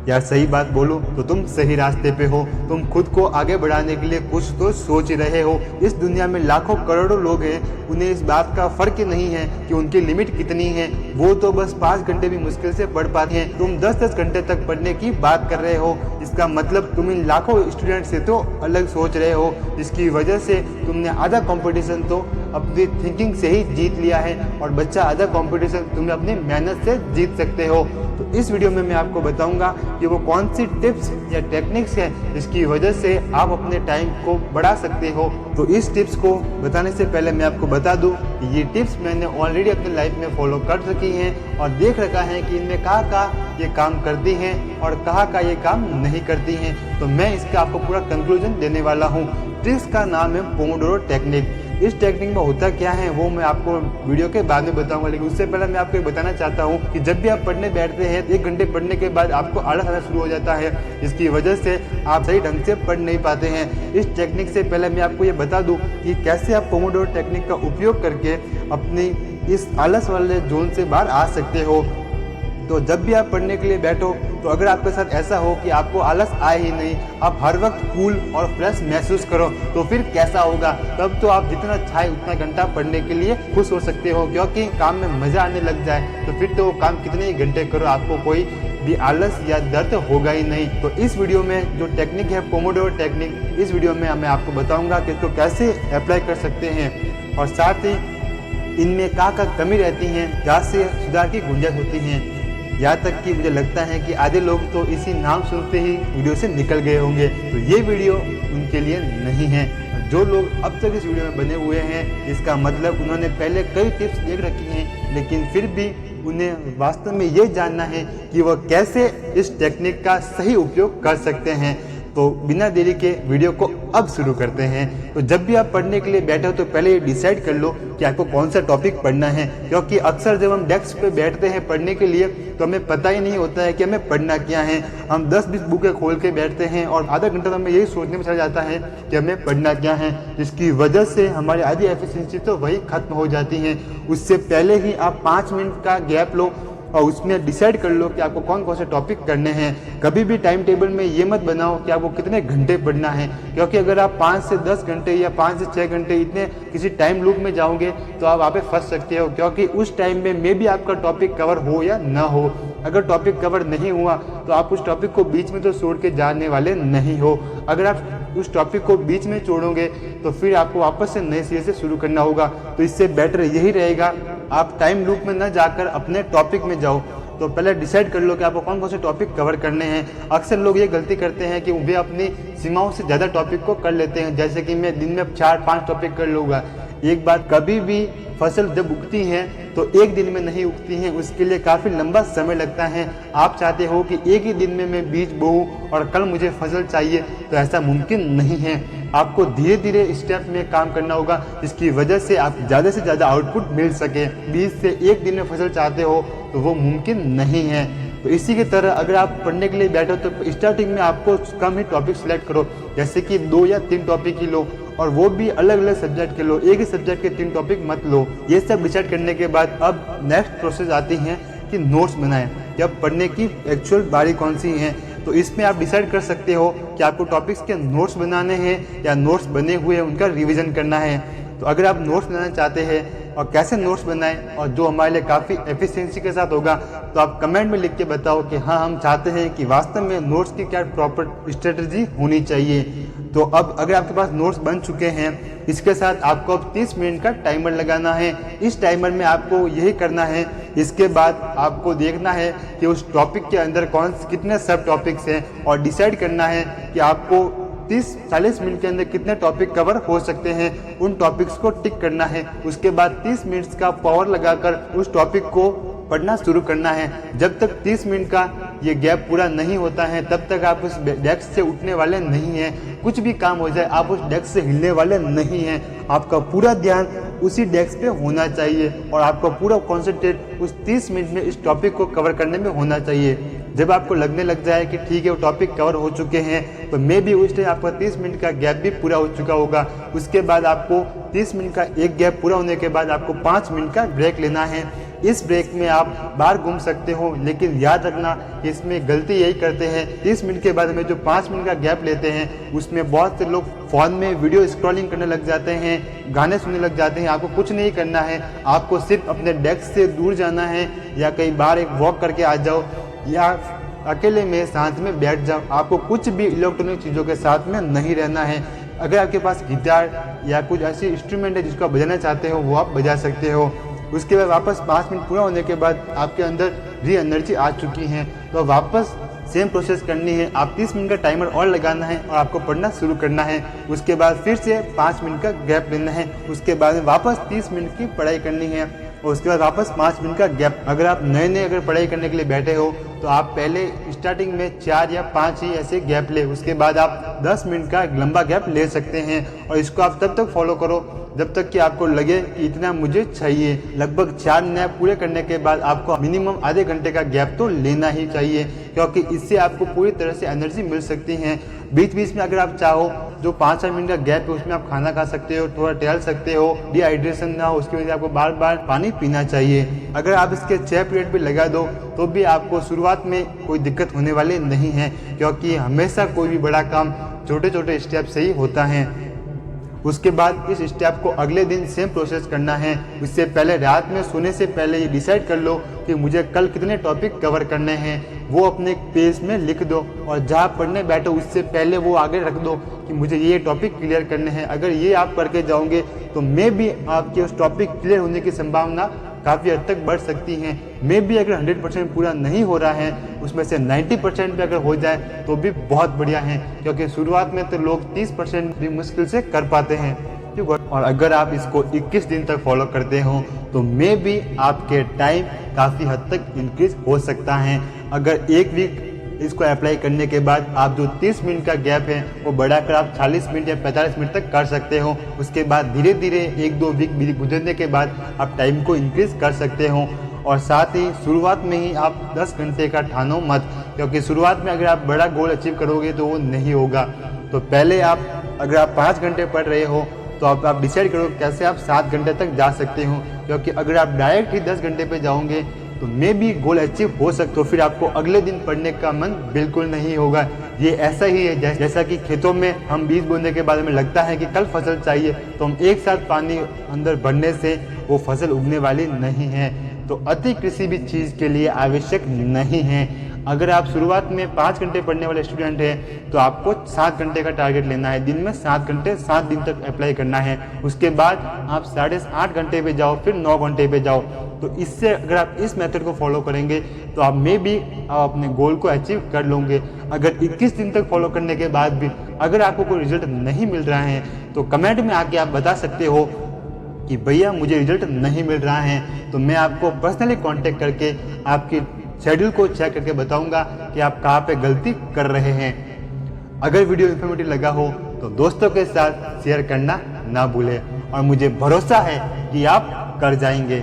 यार सही बात बोलूं तो तुम सही रास्ते पे हो। तुम खुद को आगे बढ़ाने के लिए कुछ तो सोच रहे हो। इस दुनिया में लाखों करोड़ों लोग हैं, उन्हें इस बात का फर्क नहीं है कि उनकी लिमिट कितनी है। वो तो बस 5 घंटे भी मुश्किल से पढ़ पाते हैं, तुम 10-10 घंटे तक पढ़ने की बात कर रहे हो। इसका मतलब तुम इन लाखों स्टूडेंट से तो अलग सोच रहे हो, जिसकी वजह से तुमने आधा कंपटीशन तो अपनी थिंकिंग से ही जीत लिया है और बच्चा आधा कंपटीशन तुम्हें अपनी मेहनत से जीत सकते हो। तो इस वीडियो में मैं आपको बताऊंगा कि वो कौन सी टिप्स या टेक्निक्स है जिसकी वजह से आप अपने टाइम को बढ़ा सकते हो। तो इस टिप्स को बताने से पहले मैं आपको बता दूं कि ये टिप्स मैंने ऑलरेडी अपनी लाइफ में फॉलो कर रखी हैं और देख रखा है कि इनमें कहाँ ये काम करती हैं और कहाँ ये काम नहीं करती हैं। तो मैं इसका आपको पूरा कंक्लूजन देने वाला हूँ। ट्रिक्स का नाम है पोमोडोरो टेक्निक। इस टेक्निक में होता क्या है वो मैं आपको वीडियो के बाद में बताऊंगा, लेकिन उससे पहले मैं आपको बताना चाहता हूं कि जब भी आप पढ़ने बैठते हैं 1 घंटे पढ़ने के बाद आपको आलस आना शुरू हो जाता है, जिसकी वजह से आप सही ढंग से पढ़ नहीं पाते हैं। इस टेक्निक से पहले मैं आपको ये बता दूं कि कैसे आप पोमोडोरो टेक्निक का उपयोग करके अपनी इस आलस वाले जोन से बाहर आ सकते हो। तो जब भी आप पढ़ने के लिए बैठो तो अगर आपके साथ ऐसा हो कि आपको आलस आए ही नहीं, आप हर वक्त कूल और फ्रेश महसूस करो, तो फिर कैसा होगा। तब तो आप जितना चाहे उतना घंटा पढ़ने के लिए खुश हो सकते हो, क्योंकि काम में मजा आने लग जाए तो फिर तो वो काम कितने ही घंटे करो आपको कोई भी आलस या दर्द होगा ही नहीं। तो इस वीडियो में जो टेक्निक है पोमोडोरो टेक्निक, इस वीडियो में मैं आपको बताऊंगा कि इसको कैसे अप्लाई कर सकते हैं और साथ ही इनमें क्या कमी रहती है जहाँ से सुधार की गुंजाइश होती है। यहाँ तक कि मुझे लगता है कि आधे लोग तो इसी नाम सुनते ही वीडियो से निकल गए होंगे। तो ये वीडियो उनके लिए नहीं है। जो लोग अब तक इस वीडियो में बने हुए हैं, इसका मतलब उन्होंने पहले कई टिप्स देख रखी हैं, लेकिन फिर भी उन्हें वास्तव में ये जानना है कि वह कैसे इस टेक्निक का सही उपयोग कर सकते हैं। तो बिना देरी के वीडियो को अब शुरू करते हैं। तो जब भी आप पढ़ने के लिए बैठे हो तो पहले ये डिसाइड कर लो कि आपको कौन सा टॉपिक पढ़ना है, क्योंकि अक्सर जब हम डेस्क पे बैठते हैं पढ़ने के लिए तो हमें पता ही नहीं होता है कि हमें पढ़ना क्या है। हम 10-20 बुकें खोल के बैठते हैं और आधा घंटा तो हमें यही सोचने में चला जाता है कि हमें पढ़ना क्या है, जिसकी वजह से हमारी आधी एफिशिएंसी तो वही खत्म हो जाती है। उससे पहले ही आप 5 मिनट का गैप लो और उसमें डिसाइड कर लो कि आपको कौन कौन से टॉपिक करने हैं। कभी भी टाइम टेबल में ये मत बनाओ कि आपको कितने घंटे पढ़ना है, क्योंकि अगर आप 5 से 10 घंटे या 5 से 6 घंटे इतने किसी टाइम लूप में जाओगे तो आप वहाँ पे फंस सकते हो, क्योंकि उस टाइम में मे भी आपका टॉपिक कवर हो या ना हो। अगर टॉपिक कवर नहीं हुआ तो आप उस टॉपिक को बीच में तो छोड़ के जाने वाले नहीं हो। अगर आप उस टॉपिक को बीच में छोड़ोगे तो फिर आपको वापस से नए सिरे से शुरू करना होगा। तो इससे बेटर यही रहेगा आप टाइम लूप में न जाकर अपने टॉपिक में जाओ। तो पहले डिसाइड कर लो कि आपको कौन कौन से टॉपिक कवर करने हैं। अक्सर लोग ये गलती करते हैं कि वे अपनी सीमाओं से ज़्यादा टॉपिक को कर लेते हैं, जैसे कि मैं दिन में 4-5 टॉपिक कर लूँगा। एक बात, कभी भी फसल जब उगती है तो एक दिन में नहीं उगती है, उसके लिए काफ़ी लंबा समय लगता है। आप चाहते हो कि एक ही दिन में मैं बीज बोऊं और कल मुझे फसल चाहिए, तो ऐसा मुमकिन नहीं है। आपको धीरे धीरे स्टेप में काम करना होगा, जिसकी वजह से आप ज़्यादा से ज़्यादा आउटपुट मिल सके। बीज से एक दिन में फसल चाहते हो तो वो मुमकिन नहीं है। तो इसी की तरह अगर आप पढ़ने के लिए बैठो तो स्टार्टिंग में आपको कम ही टॉपिक सिलेक्ट करो, जैसे कि 2 या 3 टॉपिक ही लो, और वो भी अलग अलग सब्जेक्ट के लो, एक ही सब्जेक्ट के 3 टॉपिक मत लो। ये सब डिसाइड करने के बाद अब नेक्स्ट प्रोसेस आती है कि नोट्स बनाएं। जब पढ़ने की एक्चुअल बारी कौन सी है, तो इसमें आप डिसाइड कर सकते हो कि आपको टॉपिक्स के नोट्स बनाने हैं या नोट्स बने हुए हैं उनका रिवीजन करना है। तो अगर आप नोट्स बनाना चाहते हैं और कैसे नोट्स बनाएं और जो हमारे लिए काफ़ी एफिशिएंसी के साथ होगा, तो आप कमेंट में लिख के बताओ कि हाँ हम चाहते हैं कि वास्तव में नोट्स की क्या प्रॉपर स्ट्रेटजी होनी चाहिए। तो अब अगर आपके पास नोट्स बन चुके हैं, इसके साथ आपको अब 30 मिनट का टाइमर लगाना है। इस टाइमर में आपको यही करना है। इसके बाद आपको देखना है कि उस टॉपिक के अंदर कितने सब टॉपिक्स हैं और डिसाइड करना है कि आपको 30-40 मिनट के अंदर कितने टॉपिक कवर हो सकते हैं। उन टॉपिक्स को टिक करना है। उसके बाद 30 मिनट्स का पावर लगाकर उस टॉपिक को पढ़ना शुरू करना है। जब तक 30 मिनट का ये गैप पूरा नहीं होता है तब तक आप उस डेस्क से उठने वाले नहीं हैं। कुछ भी काम हो जाए आप उस डेस्क से हिलने वाले नहीं हैं। आपका पूरा ध्यान उसी डेस्क पे होना चाहिए और आपका पूरा कॉन्सेंट्रेट उस 30 मिनट में इस टॉपिक को कवर करने में होना चाहिए। जब आपको लगने लग जाए कि ठीक है वो टॉपिक कवर हो चुके हैं, तो मे भी उस टाइम आपका 30 मिनट का गैप भी पूरा हो चुका होगा। उसके बाद आपको 30 मिनट का एक गैप पूरा होने के बाद आपको 5 मिनट का ब्रेक लेना है। इस ब्रेक में आप बाहर घूम सकते हो, लेकिन याद रखना इसमें गलती यही करते हैं 30 मिनट के बाद में जो 5 मिनट का गैप लेते हैं उसमें बहुत से लोग फ़ोन में वीडियो स्क्रॉलिंग करने लग जाते हैं, गाने सुनने लग जाते हैं। आपको कुछ नहीं करना है, आपको सिर्फ अपने डेस्क से दूर जाना है या कहीं बाहर एक वॉक करके आ जाओ या अकेले में शांत में बैठ जाओ। आपको कुछ भी इलेक्ट्रॉनिक चीज़ों के साथ में नहीं रहना है। अगर आपके पास गिटार या कुछ ऐसी इंस्ट्रूमेंट है जिसको आप बजाना चाहते हो वो आप बजा सकते हो। उसके बाद वापस 5 मिनट पूरा होने के बाद आपके अंदर री एनर्जी आ चुकी है, तो वापस सेम प्रोसेस करनी है। आप 30 मिनट का टाइमर और लगाना है और आपको पढ़ना शुरू करना है। उसके बाद फिर से 5 मिनट का गैप लेना है। उसके बाद में वापस 30 मिनट की पढ़ाई करनी है और उसके बाद वापस 5 मिनट का गैप। अगर आप नए अगर पढ़ाई करने के लिए बैठे हो तो आप पहले स्टार्टिंग में 4 या 5 ही ऐसे गैप ले, उसके बाद आप 10 मिनट का लंबा गैप ले सकते हैं और इसको आप तब तक फॉलो करो जब तक कि आपको लगे कि इतना मुझे चाहिए। लगभग 4 नैप पूरे करने के बाद आपको मिनिमम आधे घंटे का गैप तो लेना ही चाहिए, क्योंकि इससे आपको पूरी तरह से एनर्जी मिल सकती है। बीच बीच में अगर आप चाहो जो 5-6 मिनट का गैप है उसमें आप खाना खा सकते हो, थोड़ा टहल सकते हो, डिहाइड्रेशन ना हो उसकी वजह से आपको बार बार पानी पीना चाहिए। अगर आप इसके 6 पीरियड भी लगा दो तो भी आपको शुरुआत में कोई दिक्कत होने वाली नहीं है, क्योंकि हमेशा कोई भी बड़ा काम छोटे छोटे स्टेप से ही होता है। उसके बाद इस स्टेप को अगले दिन सेम प्रोसेस करना है। इससे पहले रात में सोने से पहले ये डिसाइड कर लो कि मुझे कल कितने टॉपिक कवर करने हैं, वो अपने पेज में लिख दो और जहाँ पढ़ने बैठो उससे पहले वो आगे रख दो कि मुझे ये टॉपिक क्लियर करने हैं। अगर ये आप करके जाओगे तो मे भी आपके उस टॉपिक क्लियर होने की संभावना काफ़ी हद तक बढ़ सकती हैं। मे भी अगर 100% पूरा नहीं हो रहा है उसमें से 90% भी अगर हो जाए तो भी बहुत बढ़िया है, क्योंकि शुरुआत में तो लोग 30% भी मुश्किल से कर पाते हैं। और अगर आप इसको 21 दिन तक फॉलो करते हो तो मे भी आपके टाइम काफ़ी हद तक इंक्रीज हो सकता है। अगर एक वीक इसको अप्लाई करने के बाद आप जो 30 मिनट का गैप है वो बढ़ाकर आप 40 मिनट या 45 मिनट तक कर सकते हो। उसके बाद धीरे धीरे 1-2 वीक गुजरने के बाद आप टाइम को इंक्रीज कर सकते हो। और साथ ही शुरुआत में ही आप 10 घंटे का ठानो मत, क्योंकि शुरुआत में अगर आप बड़ा गोल अचीव करोगे तो वो नहीं होगा। तो पहले आप अगर आप 5 घंटे पढ़ रहे हो तो आप डिसाइड करो कैसे आप 7 घंटे तक जा सकते हो, क्योंकि अगर आप डायरेक्ट ही 10 घंटे पे जाओगे तो मे भी गोल अचीव हो सकते हो, फिर आपको अगले दिन पढ़ने का मन बिल्कुल नहीं होगा। ये ऐसा ही है जैसा कि खेतों में हम बीज बोने के बाद में लगता है कि कल फसल चाहिए, तो हम एक साथ पानी अंदर भरने से वो फसल उगने वाली नहीं है। तो अति किसी भी चीज़ के लिए आवश्यक नहीं है। अगर आप शुरुआत में 5 घंटे पढ़ने वाले स्टूडेंट हैं तो आपको 7 घंटे का टारगेट लेना है। दिन में 7 घंटे 7 दिन तक अप्लाई करना है। उसके बाद आप 8.5 घंटे पे जाओ, फिर 9 घंटे पे जाओ। तो इससे अगर आप इस मेथड को फॉलो करेंगे तो आप मे भी अपने गोल को अचीव कर लोगे। अगर 21 दिन तक फॉलो करने के बाद भी अगर आपको कोई रिजल्ट नहीं मिल रहा है तो कमेंट में आके आप बता सकते हो कि भैया मुझे रिजल्ट नहीं मिल रहा है, तो मैं आपको पर्सनली कांटेक्ट करके आपकी शेड्यूल को चेक करके बताऊंगा कि आप कहाँ पे गलती कर रहे हैं। अगर वीडियो इन्फॉर्मेटिव लगा हो तो दोस्तों के साथ शेयर करना ना भूलें और मुझे भरोसा है कि आप कर जाएंगे।